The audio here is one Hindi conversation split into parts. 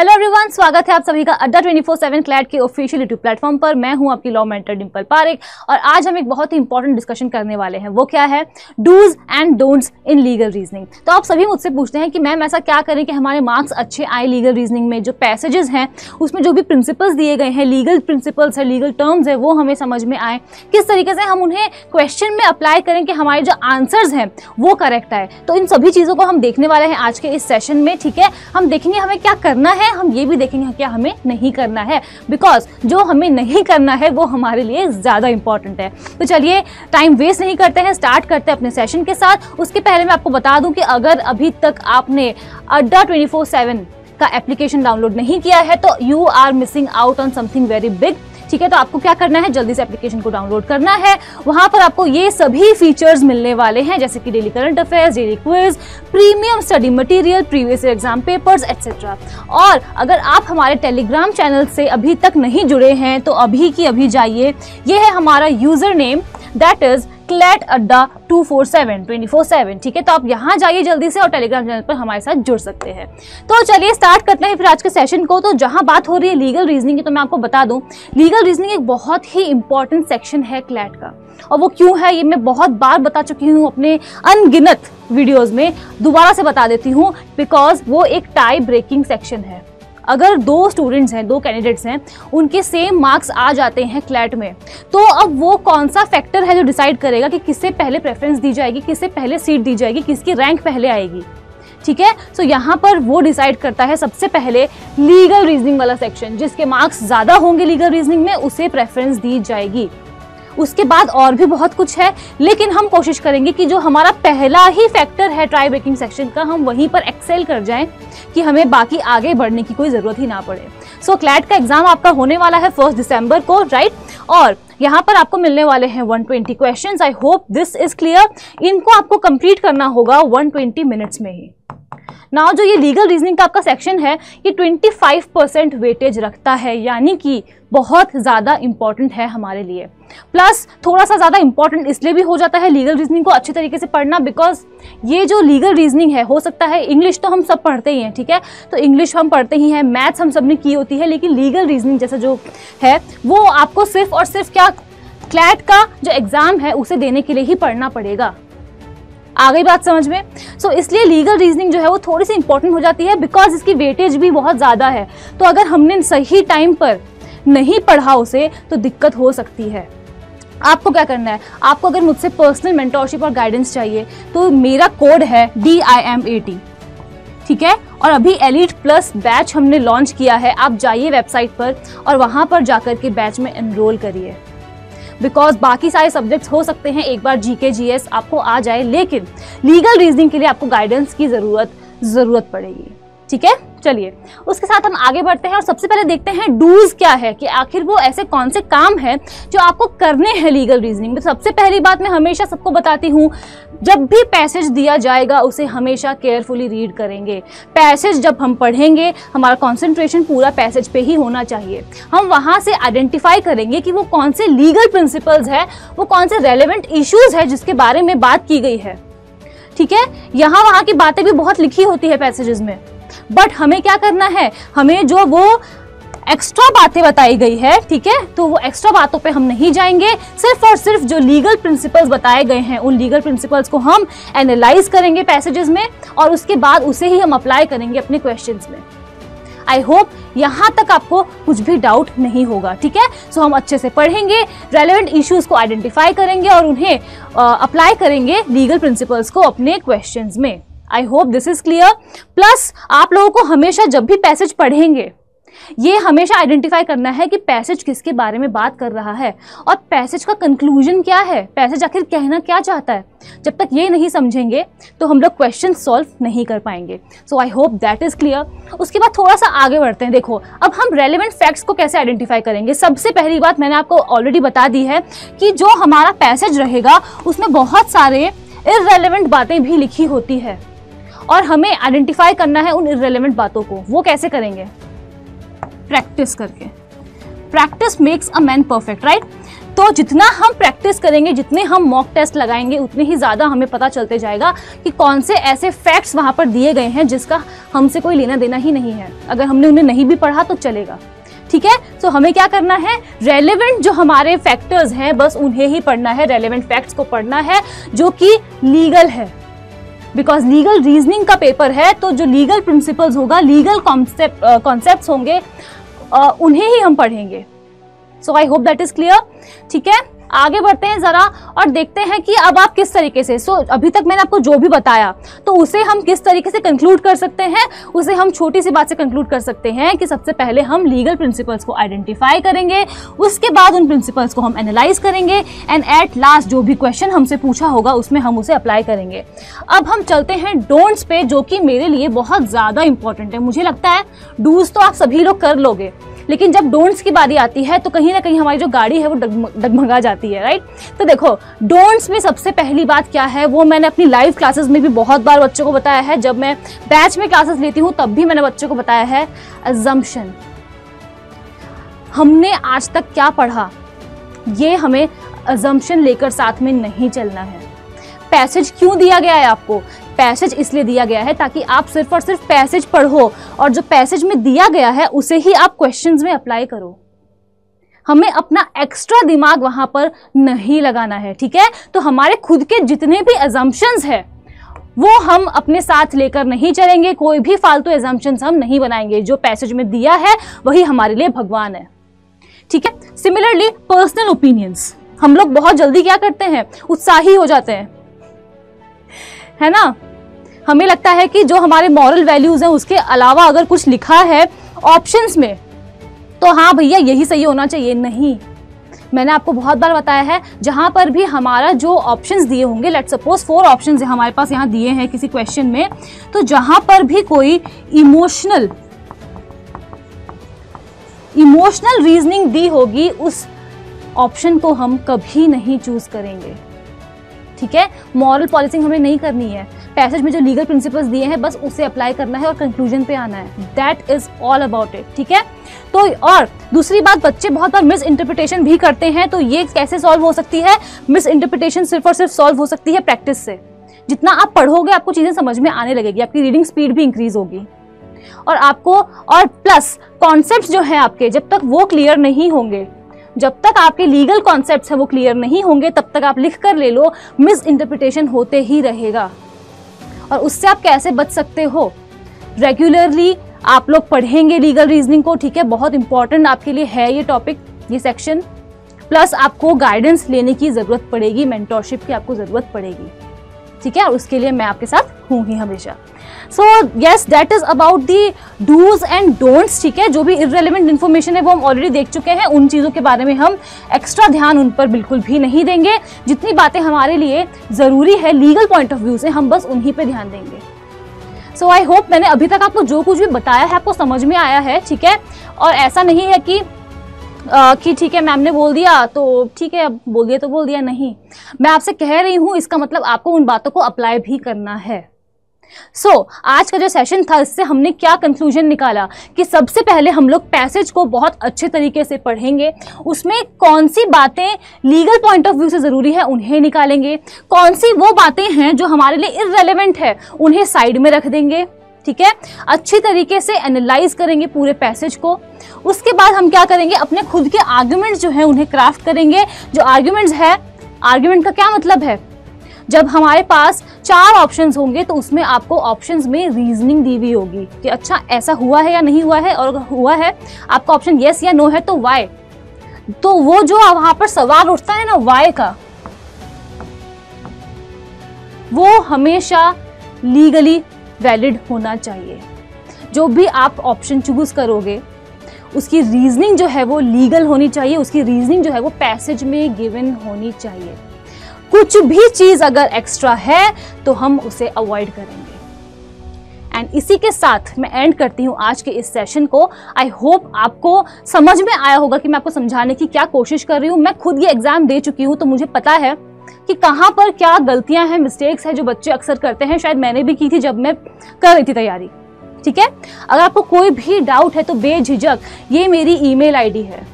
हेलो एवरीवन, स्वागत है आप सभी का अड्डा 24/7 क्लैट के ऑफिशियल यूट्यूब प्लेटफॉर्म पर। मैं हूं आपकी लॉ मेंटर डिंपल पारेख और आज हम एक बहुत ही इंपॉर्टेंट डिस्कशन करने वाले हैं। वो क्या है? Dos and don'ts in legal reasoning. तो आप सभी मुझसे पूछते हैं कि मैम ऐसा क्या करें कि हमारे मार्क्स अच्छे आए लीगल रीजनिंग में। जो पैसेजेस हैं उसमें जो भी प्रिंसिपल्स दिए गए हैं, लीगल प्रिंसिपल्स है, लीगल टर्म्स है, वो हमें समझ में आए। किस तरीके से हम उन्हें क्वेश्चन में अप्लाई करें कि हमारे जो आंसर्स हैं वो करेक्ट आए। तो इन सभी चीज़ों को हम देखने वाले हैं आज के इस सेशन में। ठीक है, हम देखेंगे हमें क्या करना है, हम ये भी देखेंगे क्या हमें नहीं करना है, बिकॉज जो हमें नहीं करना है वो हमारे लिए ज्यादा इंपॉर्टेंट है। तो चलिए टाइम वेस्ट नहीं करते हैं, स्टार्ट करते हैं अपने सेशन के साथ। उसके पहले मैं आपको बता दूं कि अगर अभी तक आपने अड्डा 24/7 का एप्लीकेशन डाउनलोड नहीं किया है तो you are missing out on something very big. ठीक है, तो आपको क्या करना है, जल्दी से एप्लीकेशन को डाउनलोड करना है। वहां पर आपको ये सभी फीचर्स मिलने वाले हैं, जैसे कि daily current affairs, daily quiz, premium study material, previous exam papers etcetera. और अगर आप हमारे टेलीग्राम चैनल से अभी तक नहीं जुड़े हैं तो अभी की अभी जाइए। ये है हमारा user name, that is CLAT अड्डा 24/7। ठीक है, तो आप यहाँ जाइए जल्दी से और टेलीग्राम चैनल पर हमारे साथ जुड़ सकते हैं। तो चलिए स्टार्ट करते हैं फिर आज के सेशन को। तो जहाँ बात हो रही है लीगल रीजनिंग की, तो मैं आपको बता दूं लीगल रीजनिंग एक बहुत ही इंपॉर्टेंट सेक्शन है क्लैट का। और वो क्यों है ये मैं बहुत बार बता चुकी हूँ अपने अनगिनत वीडियोज में, दोबारा से बता देती हूँ, बिकॉज वो एक टाई ब्रेकिंग सेक्शन है। अगर दो स्टूडेंट्स हैं, दो कैंडिडेट्स हैं, उनके सेम मार्क्स आ जाते हैं क्लैट में, तो अब वो कौन सा फैक्टर है जो डिसाइड करेगा कि किससे पहले प्रेफरेंस दी जाएगी, किससे पहले सीट दी जाएगी, किसकी रैंक पहले आएगी। ठीक है, सो यहाँ पर वो डिसाइड करता है सबसे पहले लीगल रीजनिंग वाला सेक्शन। जिसके मार्क्स ज़्यादा होंगे लीगल रीजनिंग में उसे प्रेफरेंस दी जाएगी। उसके बाद और भी बहुत कुछ है, लेकिन हम कोशिश करेंगे कि जो हमारा पहला ही फैक्टर है ट्राई ब्रेकिंग सेक्शन का, हम वहीं पर एक्सेल कर जाएं कि हमें बाकी आगे बढ़ने की कोई ज़रूरत ही ना पड़े। सो क्लैट का एग्जाम आपका होने वाला है 1 दिसंबर को, राइट? और यहाँ पर आपको मिलने वाले हैं 120 questions. I hope this is clear. इनको आपको कंप्लीट करना होगा 120 मिनट्स में ही। नाउ जो ये लीगल रीजनिंग का आपका सेक्शन है ये 25% वेटेज रखता है, यानी कि बहुत ज़्यादा इंपॉर्टेंट है हमारे लिए। प्लस थोड़ा सा ज़्यादा इंपॉर्टेंट इसलिए भी हो जाता है लीगल रीजनिंग को अच्छे तरीके से पढ़ना, बिकॉज ये जो लीगल रीजनिंग है, हो सकता है इंग्लिश तो हम सब पढ़ते ही हैं, ठीक है, तो इंग्लिश हम पढ़ते ही हैं, मैथ्स हम सब ने की होती है, लेकिन लीगल रीजनिंग जैसा जो है वो आपको सिर्फ और सिर्फ क्या क्लैट का जो एग्ज़ाम है उसे देने के लिए ही पढ़ना पड़ेगा। आ गई बात समझ में? सो इसलिए लीगल रीजनिंग जो है वो थोड़ी सी इंपॉर्टेंट हो जाती है, बिकॉज इसकी वेटेज भी बहुत ज़्यादा है। तो अगर हमने सही टाइम पर नहीं पढ़ा उसे तो दिक्कत हो सकती है। आपको क्या करना है, आपको अगर मुझसे पर्सनल मेंटोरशिप और गाइडेंस चाहिए तो मेरा कोड है DIM80। ठीक है, और अभी एलीट प्लस बैच हमने लॉन्च किया है। आप जाइए वेबसाइट पर और वहाँ पर जाकर के बैच में एनरोल करिए, बिकॉज बाकी सारे सब्जेक्ट्स हो सकते हैं एक बार GK GS आपको आ जाए, लेकिन लीगल रीजनिंग के लिए आपको गाइडेंस की ज़रूरत पड़ेगी। ठीक है, चलिए उसके साथ हम आगे बढ़ते हैं और सबसे पहले देखते हैं डूज क्या है, कि आखिर वो ऐसे कौन से काम हैं जो आपको करने हैं लीगल रीजनिंग में। सबसे पहली बात मैं हमेशा सबको बताती हूँ, जब भी पैसेज दिया जाएगा उसे हमेशा केयरफुली रीड करेंगे। पैसेज जब हम पढ़ेंगे हमारा कंसंट्रेशन पूरा पैसेज पे ही होना चाहिए। हम वहाँ से आइडेंटिफाई करेंगे कि वो कौन से लीगल प्रिंसिपल्स है, वो कौन से रेलेवेंट इश्यूज है जिसके बारे में बात की गई है। ठीक है, यहाँ वहाँ की बातें भी बहुत लिखी होती है पैसेजेस में, बट हमें क्या करना है, हमें जो वो एक्स्ट्रा बातें बताई गई है, ठीक है, तो वो एक्स्ट्रा बातों पे हम नहीं जाएंगे। सिर्फ और सिर्फ जो लीगल प्रिंसिपल्स बताए गए हैं उन लीगल प्रिंसिपल्स को हम एनालाइज करेंगे पैसेजेस में और उसके बाद उसे ही हम अप्लाई करेंगे अपने क्वेश्चंस में। आई होप यहाँ तक आपको कुछ भी डाउट नहीं होगा। ठीक है, सो हम अच्छे से पढ़ेंगे, रेलेवेंट इश्यूज को आइडेंटिफाई करेंगे और उन्हें अप्लाई करेंगे लीगल प्रिंसिपल्स को अपने क्वेश्चंस में। I hope this is clear. Plus आप लोगों को हमेशा जब भी पैसेज पढ़ेंगे ये हमेशा आइडेंटिफाई करना है कि पैसेज किसके बारे में बात कर रहा है और पैसेज का कंक्लूजन क्या है, पैसेज आखिर कहना क्या चाहता है। जब तक ये नहीं समझेंगे तो हम लोग क्वेश्चन सॉल्व नहीं कर पाएंगे। So I hope that is clear. उसके बाद थोड़ा सा आगे बढ़ते हैं। देखो अब हम रेलेवेंट फैक्ट्स को कैसे आइडेंटिफाई करेंगे। सबसे पहली बात मैंने आपको ऑलरेडी बता दी है कि जो हमारा पैसेज रहेगा उसमें बहुत सारे इररेलेवेंट बातें भी लिखी होती है और हमें आइडेंटिफाई करना है उन इररेलेवेंट बातों को। वो कैसे करेंगे? प्रैक्टिस करके। Practice makes a man perfect, right. तो जितना हम प्रैक्टिस करेंगे, जितने हम मॉक टेस्ट लगाएंगे, उतने ही ज़्यादा हमें पता चलते जाएगा कि कौन से ऐसे फैक्ट्स वहाँ पर दिए गए हैं जिसका हमसे कोई लेना देना ही नहीं है। अगर हमने उन्हें नहीं भी पढ़ा तो चलेगा, ठीक है। तो हमें क्या करना है, रेलेवेंट जो हमारे फैक्टर्स हैं बस उन्हें ही पढ़ना है, रेलेवेंट फैक्ट्स को पढ़ना है जो कि लीगल है, बिकॉज लीगल रीजनिंग का पेपर है। तो जो लीगल प्रिंसिपल्स होगा, लीगल कॉन्सेप्ट्स होंगे, उन्हें ही हम पढ़ेंगे। So I hope that is clear, ठीक है। आगे बढ़ते हैं जरा और देखते हैं कि अब आप किस तरीके से, अभी तक मैंने आपको जो भी बताया तो उसे हम किस तरीके से कंक्लूड कर सकते हैं। उसे हम छोटी सी बात से कंक्लूड कर सकते हैं कि सबसे पहले हम लीगल प्रिंसिपल्स को आइडेंटिफाई करेंगे, उसके बाद उन प्रिंसिपल्स को हम एनालाइज करेंगे एंड एट लास्ट जो भी क्वेश्चन हमसे पूछा होगा उसमें हम उसे अप्लाई करेंगे। अब हम चलते हैं डोंट्स पे, जो कि मेरे लिए बहुत ज़्यादा इंपॉर्टेंट है। मुझे लगता है डूज तो आप सभी लोग कर लोगे, लेकिन जब डोंट्स की बारी आती है तो कहीं ना कहीं हमारी जो गाड़ी है वो डगमगा जाती है, राइट। तो देखो, डोंट्स में सबसे पहली बात क्या है, वो मैंने अपनी लाइव क्लासेस में भी बहुत बार बच्चों को बताया है। जब मैं बैच में क्लासेस लेती हूँ तब भी मैंने बच्चों को बताया है, अजम्पशन। हमने आज तक क्या पढ़ा, ये हमें अजम्पशन लेकर साथ में नहीं चलना है। पैसेज क्यों दिया गया है आपको, पैसेज इसलिए दिया गया है ताकि आप सिर्फ और सिर्फ पैसेज पढ़ो और जो पैसेज में दिया गया है उसे ही आप क्वेश्चंस में अप्लाई करो। हमें अपना एक्स्ट्रा दिमाग वहां पर नहीं लगाना है, ठीक है। तो हमारे खुद के जितने भी अजम्पशंस है वो हम अपने साथ लेकर नहीं चलेंगे, कोई भी फालतू अजम्पशंस हम नहीं बनाएंगे। जो पैसेज में दिया है वही हमारे लिए भगवान है, ठीक है। सिमिलरली पर्सनल ओपिनियंस, हम लोग बहुत जल्दी क्या करते हैं, उत्साही हो जाते हैं, है ना। हमें लगता है कि जो हमारे मॉरल वैल्यूज हैं उसके अलावा अगर कुछ लिखा है ऑप्शंस में तो हाँ भैया यही सही होना चाहिए। नहीं, मैंने आपको बहुत बार बताया है, जहां पर भी हमारा जो ऑप्शंस दिए होंगे, लेट्स सपोज 4 ऑप्शंस हमारे पास यहाँ दिए हैं किसी क्वेश्चन में, तो जहां पर भी कोई इमोशनल रीजनिंग दी होगी उस ऑप्शन को हम कभी नहीं चूज करेंगे, ठीक है। मॉरल पॉलिसिंग हमें नहीं करनी है, पैसेज में जो लीगल प्रिंसिपल्स दिए हैं बस उसे अप्लाई करना है और कंक्लूजन पे आना है। That is all about it, ठीक है। तो और दूसरी बात, बच्चे बहुत बार मिस इंटरप्रिटेशन भी करते हैं, तो ये कैसे सॉल्व हो सकती है, मिस इंटरप्रिटेशन सिर्फ और सिर्फ सॉल्व हो सकती है प्रैक्टिस से। जितना आप पढ़ोगे आपको चीजें समझ में आने लगेगी, आपकी रीडिंग स्पीड भी इंक्रीज होगी और आपको, और प्लस कॉन्सेप्ट जो है आपके, जब तक वो क्लियर नहीं होंगे, जब तक आपके लीगल कॉन्सेप्ट्स हैं वो क्लियर नहीं होंगे, तब तक आप लिख कर ले लो, मिस इंटरप्रिटेशन होते ही रहेगा। और उससे आप कैसे बच सकते हो, रेगुलरली आप लोग पढ़ेंगे लीगल रीजनिंग को, ठीक है। बहुत इंपॉर्टेंट आपके लिए है ये टॉपिक, ये सेक्शन। प्लस आपको गाइडेंस लेने की जरूरत पड़ेगी, मेंटोरशिप की आपको जरूरत पड़ेगी, ठीक है। और उसके लिए मैं आपके साथ हूँ ही हमेशा। So yes, that is about the dos and don'ts, ठीक है। जो भी इररेलेवेंट इन्फॉर्मेशन है वो हम ऑलरेडी देख चुके हैं, उन चीज़ों के बारे में हम एक्स्ट्रा ध्यान उन पर बिल्कुल भी नहीं देंगे। जितनी बातें हमारे लिए ज़रूरी है लीगल पॉइंट ऑफ व्यू से, हम बस उन्हीं पे ध्यान देंगे। सो आई होप मैंने अभी तक आपको जो कुछ भी बताया है आपको समझ में आया है, ठीक है। और ऐसा नहीं है कि ठीक है मैम ने बोल दिया तो ठीक है, अब बोल दिया तो बोल दिया, नहीं। मैं आपसे कह रही हूँ, इसका मतलब आपको उन बातों को अप्लाई भी करना है। आज का जो सेशन था इससे हमने क्या कंक्लूजन निकाला कि सबसे पहले हम लोग पैसेज को बहुत अच्छे तरीके से पढ़ेंगे, उसमें कौन सी बातें लीगल पॉइंट ऑफ व्यू से ज़रूरी है उन्हें निकालेंगे, कौन सी वो बातें हैं जो हमारे लिए इररेलेवेंट है उन्हें साइड में रख देंगे, ठीक है। अच्छी तरीके से एनालाइज करेंगे पूरे पैसेज को। उसके बाद हम क्या करेंगे, अपने खुद के आर्ग्यूमेंट्स जो है उन्हें क्राफ्ट करेंगे। जो आर्ग्यूमेंट्स है, आर्ग्यूमेंट का क्या मतलब है, जब हमारे पास 4 ऑप्शंस होंगे तो उसमें आपको ऑप्शंस में रीजनिंग दी हुई होगी कि अच्छा ऐसा हुआ है या नहीं हुआ है, और अगर हुआ है आपका ऑप्शन येस या नो है तो वाई। तो वो जो वहां पर सवाल उठता है ना वाई का, वो हमेशा लीगली वैलिड होना चाहिए। जो भी आप ऑप्शन चूज करोगे उसकी रीजनिंग जो है वो लीगल होनी चाहिए, उसकी रीजनिंग जो है वो पैसेज में गिवन होनी चाहिए। कुछ भी चीज अगर एक्स्ट्रा है तो हम उसे अवॉइड करेंगे। एंड इसी के साथ मैं एंड करती हूँ आज के इस सेशन को। आई होप आपको समझ में आया होगा कि मैं आपको समझाने की क्या कोशिश कर रही हूँ। मैं खुद ये एग्जाम दे चुकी हूँ तो मुझे पता है कि कहाँ पर क्या गलतियां हैं, मिस्टेक्स हैं जो बच्चे अक्सर करते हैं। शायद मैंने भी की थी जब मैं कर रही थी तैयारी, ठीक है। अगर आपको कोई भी डाउट है तो बेझिझक ये मेरी email ID है,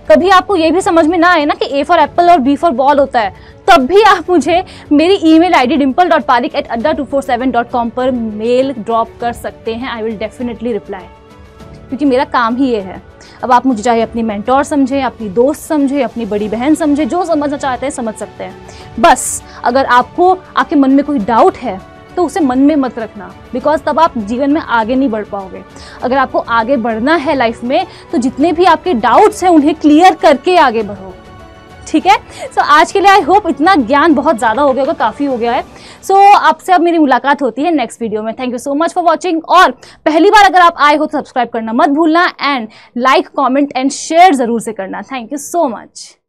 कभी आपको ये भी समझ में ना आए ना कि A फॉर एप्पल और B फॉर बॉल होता है, तब भी आप मुझे मेरी ईमेल आईडी dimple.parik@adda247.com पर मेल ड्रॉप कर सकते हैं। आई विल डेफिनेटली रिप्लाई, क्योंकि मेरा काम ही ये है। अब आप मुझे चाहे अपनी मेंटोर समझें, अपनी दोस्त समझें, अपनी बड़ी बहन समझें, जो समझना चाहते हैं समझ सकते हैं। बस अगर आपको आपके मन में कोई डाउट है तो उसे मन में मत रखना, बिकॉज तब आप जीवन में आगे नहीं बढ़ पाओगे। अगर आपको आगे बढ़ना है लाइफ में तो जितने भी आपके डाउट्स हैं उन्हें क्लियर करके आगे बढ़ो, ठीक है। सो आज के लिए आई होप इतना ज्ञान बहुत ज़्यादा हो गया होगा, काफ़ी हो गया है। सो आपसे अब मेरी मुलाकात होती है नेक्स्ट वीडियो में। Thank you so much for watching, और पहली बार अगर आप आए हो तो सब्सक्राइब करना मत भूलना, and like, comment and share ज़रूर से करना। Thank you so much.